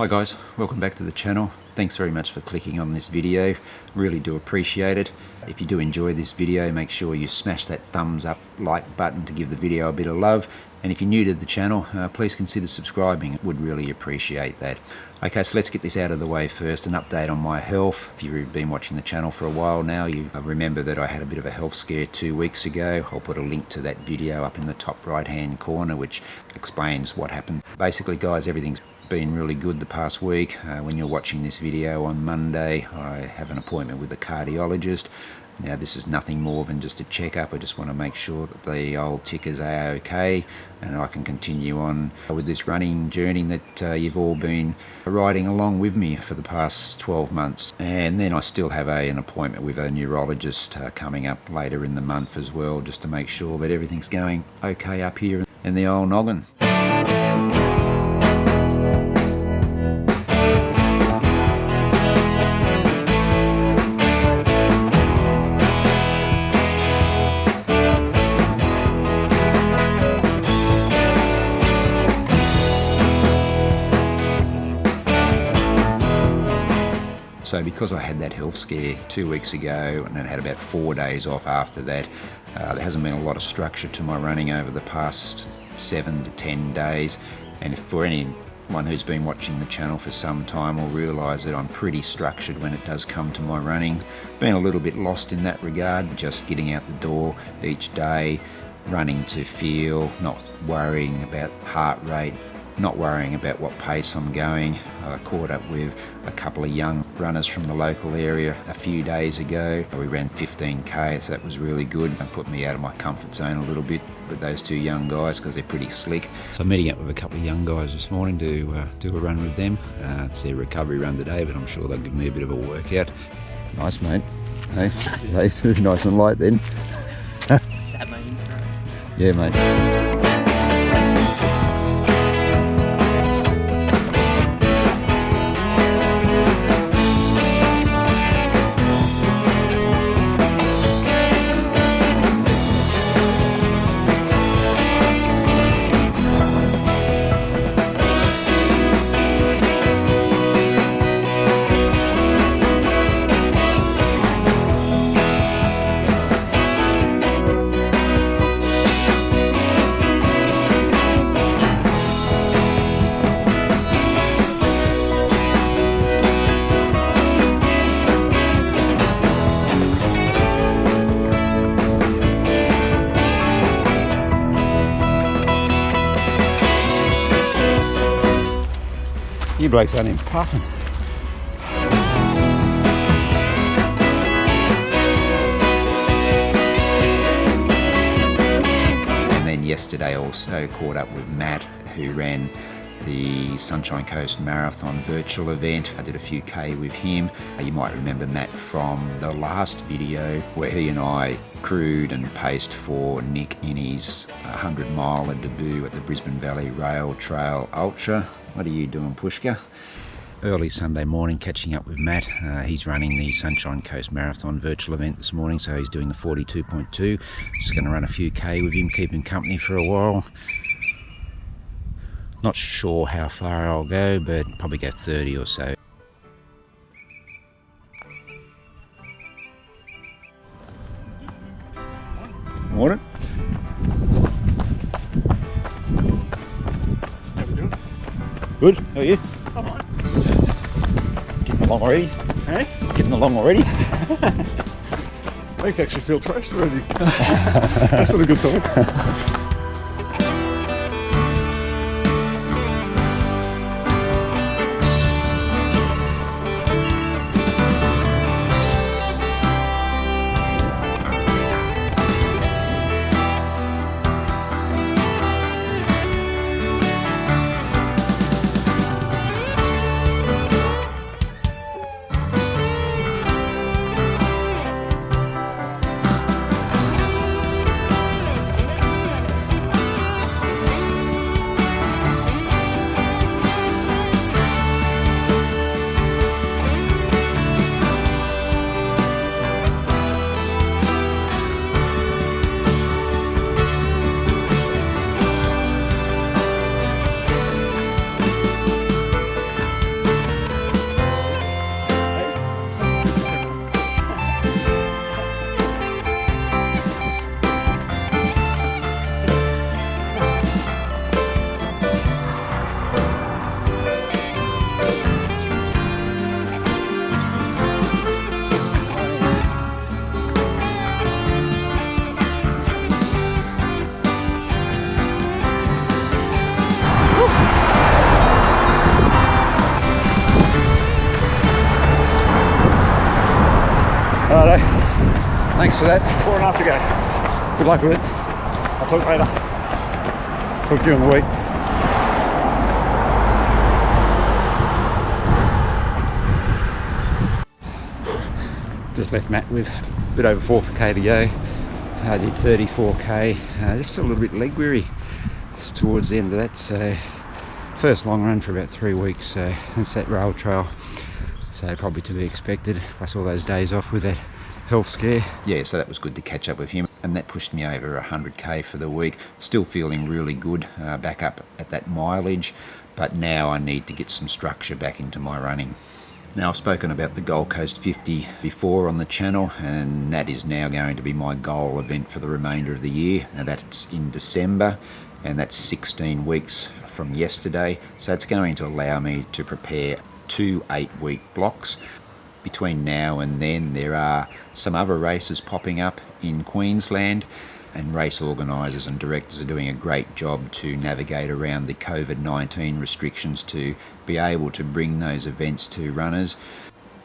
Hi guys, welcome back to the channel. Thanks very much for clicking on this video. Really do appreciate it. If you do enjoy this video, make sure you smash that thumbs up like button to give the video a bit of love. And if you're new to the channel, please consider subscribing. Would really appreciate that. Okay, so let's get this out of the way first. An update on my health. If you've been watching the channel for a while now, you remember that I had a bit of a health scare 2 weeks ago. I'll put a link to that video up in the top right hand corner, which explains what happened. Basically guys, everything's been really good the past week. When you're watching this video on Monday, I have an appointment with a cardiologist. Now this is nothing more than just a checkup. I just want to make sure that the old tickers are okay and I can continue on with this running journey that you've all been riding along with me for the past 12 months. And then I still have an appointment with a neurologist coming up later in the month as well, just to make sure that everything's going okay up here in the old noggin. So because I had that health scare 2 weeks ago and then had about 4 days off after that, there hasn't been a lot of structure to my running over the past 7 to 10 days. And for anyone who's been watching the channel for some time will realise that I'm pretty structured when it does come to my running. Been a little bit lost in that regard, just getting out the door each day, running to feel, not worrying about heart rate, not worrying about what pace I'm going. I caught up with a couple of young runners from the local area a few days ago. We ran 15k, so that was really good and put me out of my comfort zone a little bit with those two young guys because they're pretty slick. So I'm meeting up with a couple of young guys this morning to do a run with them. It's their recovery run today, but I'm sure they'll give me a bit of a workout. Nice, mate. Hey, nice and light then. That means, yeah, mate. You blokes aren't even puffing. And then yesterday also caught up with Matt, who ran the Sunshine Coast Marathon virtual event. I did a few K with him. You might remember Matt from the last video where he and I crewed and paced for Nick in his 100-mile debut at the Brisbane Valley Rail Trail Ultra. What are you doing, Pushka? Early Sunday morning, catching up with Matt. He's running the Sunshine Coast Marathon virtual event this morning, so he's doing the 42.2. Just going to run a few K with him, keep him company for a while. Not sure how far I'll go, but probably go 30 or so. Morning. Good, how are you? Come on. Getting along already? Hey? Getting along already? I actually feel trashed already. That's not a good sign. Righto. Thanks for that. 4.5 to go. Good luck with it. I'll talk later. Talk to you in the week. Just left Matt with a bit over 4k to go. I did 34k. Just felt a little bit leg weary towards the end of that. So first long run for about 3 weeks since that rail trail. So probably to be expected. Plus all those days off with that health scare. Yeah, so that was good to catch up with him, and that pushed me over 100k for the week. Still feeling really good, back up at that mileage, but now I need to get some structure back into my running. Now, I've spoken about the Gold Coast 50 before on the channel, and that is now going to be my goal event for the remainder of the year. Now, that's in December, and that's 16 weeks from yesterday, so it's going to allow me to prepare 2 8-week blocks. Between now and then, there are some other races popping up in Queensland, and race organisers and directors are doing a great job to navigate around the COVID-19 restrictions to be able to bring those events to runners.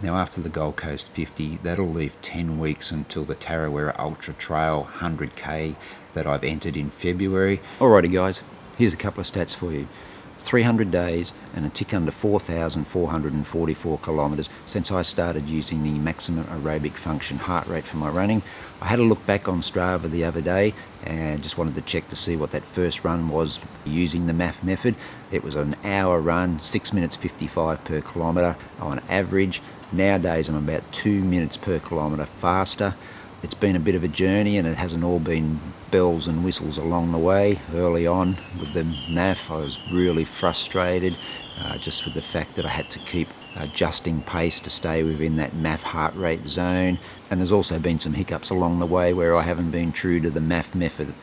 Now, after the Gold Coast 50, that'll leave 10 weeks until the Tarawera Ultra Trail 100k that I've entered in February. Alrighty guys, here's a couple of stats for you. 300 days and a tick under 4,444 kilometres since I started using the maximum aerobic function heart rate for my running. I had a look back on Strava the other day and just wanted to check to see what that first run was using the MAF method. It was an hour run, 6 minutes 55 per kilometre on average. Nowadays I'm about 2 minutes per kilometre faster. It's been a bit of a journey, and it hasn't all been bells and whistles along the way. Early on with the MAF, I was really frustrated just with the fact that I had to keep adjusting pace to stay within that MAF heart rate zone. And there's also been some hiccups along the way where I haven't been true to the MAF method.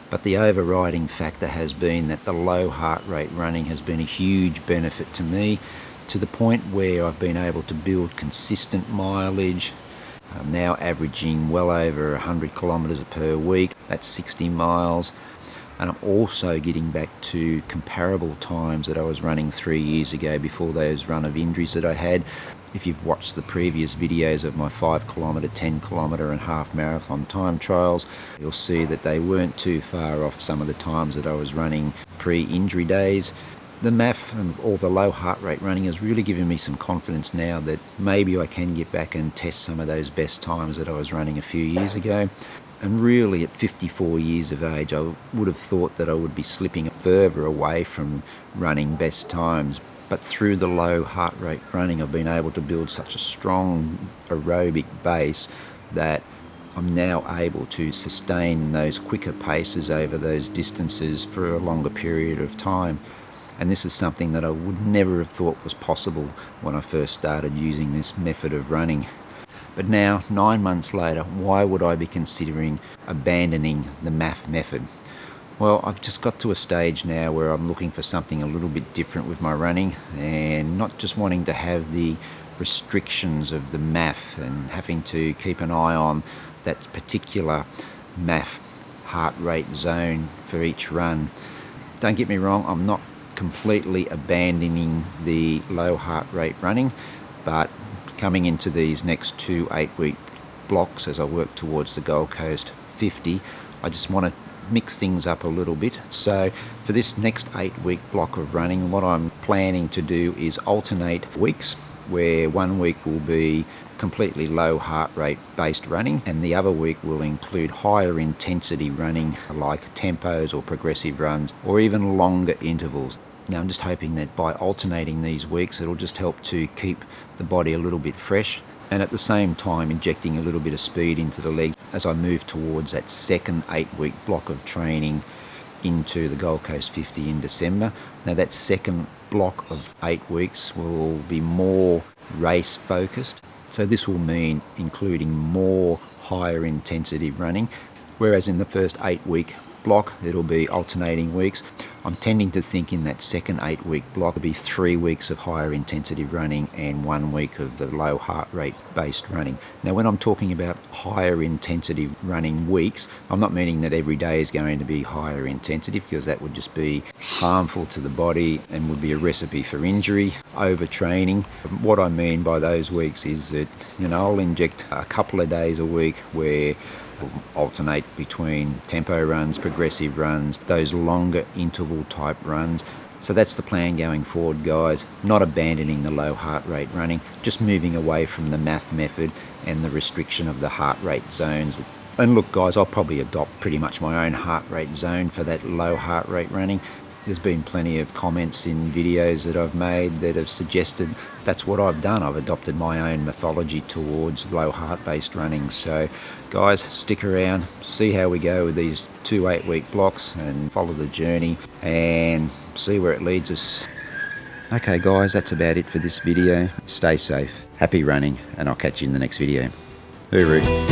But the overriding factor has been that the low heart rate running has been a huge benefit to me, to the point where I've been able to build consistent mileage. I'm now averaging well over 100 kilometres per week. That's 60 miles. And I'm also getting back to comparable times that I was running 3 years ago before those run of injuries that I had. If you've watched the previous videos of my 5 kilometre, 10 kilometre and half marathon time trials, you'll see that they weren't too far off some of the times that I was running pre-injury days. The MAF and all the low heart rate running has really given me some confidence now that maybe I can get back and test some of those best times that I was running a few years ago. And really at 54 years of age, I would have thought that I would be slipping further away from running best times. But through the low heart rate running, I've been able to build such a strong aerobic base that I'm now able to sustain those quicker paces over those distances for a longer period of time. And this is something that I would never have thought was possible when I first started using this method of running. But now, 9 months later, why would I be considering abandoning the MAF method? Well, I've just got to a stage now where I'm looking for something a little bit different with my running, and not just wanting to have the restrictions of the MAF and having to keep an eye on that particular MAF heart rate zone for each run. Don't get me wrong, I'm not completely abandoning the low heart rate running, but coming into these next 2 8-week blocks as I work towards the Gold Coast 50, I just want to mix things up a little bit. So for this next 8-week block of running, what I'm planning to do is alternate weeks, where 1 week will be completely low heart rate based running, and the other week will include higher intensity running like tempos or progressive runs, or even longer intervals. Now I'm just hoping that by alternating these weeks, it'll just help to keep the body a little bit fresh, and at the same time injecting a little bit of speed into the legs as I move towards that second 8-week block of training into the Gold Coast 50 in December. Now that second block of 8 weeks will be more race focused, so this will mean including more higher intensity running, whereas in the first 8-week block it'll be alternating weeks. I'm tending to think in that second 8-week block will be 3 weeks of higher intensity running and 1 week of the low heart rate based running. Now when I'm talking about higher intensity running weeks, I'm not meaning that every day is going to be higher intensity, because that would just be harmful to the body and would be a recipe for injury, overtraining. What I mean by those weeks is that, I'll inject a couple of days a week where we'll alternate between tempo runs, progressive runs, those longer interval type runs. So that's the plan going forward, guys. Not abandoning the low heart rate running, just moving away from the MAF method and the restriction of the heart rate zones. And look, guys, I'll probably adopt pretty much my own heart rate zone for that low heart rate running. There's been plenty of comments in videos that I've made that have suggested that's what I've done. I've adopted my own methodology towards low heart based running. So guys, stick around, see how we go with these 2 8-week blocks and follow the journey and see where it leads us. Okay guys, that's about it for this video. Stay safe, happy running, and I'll catch you in the next video. Hooroo.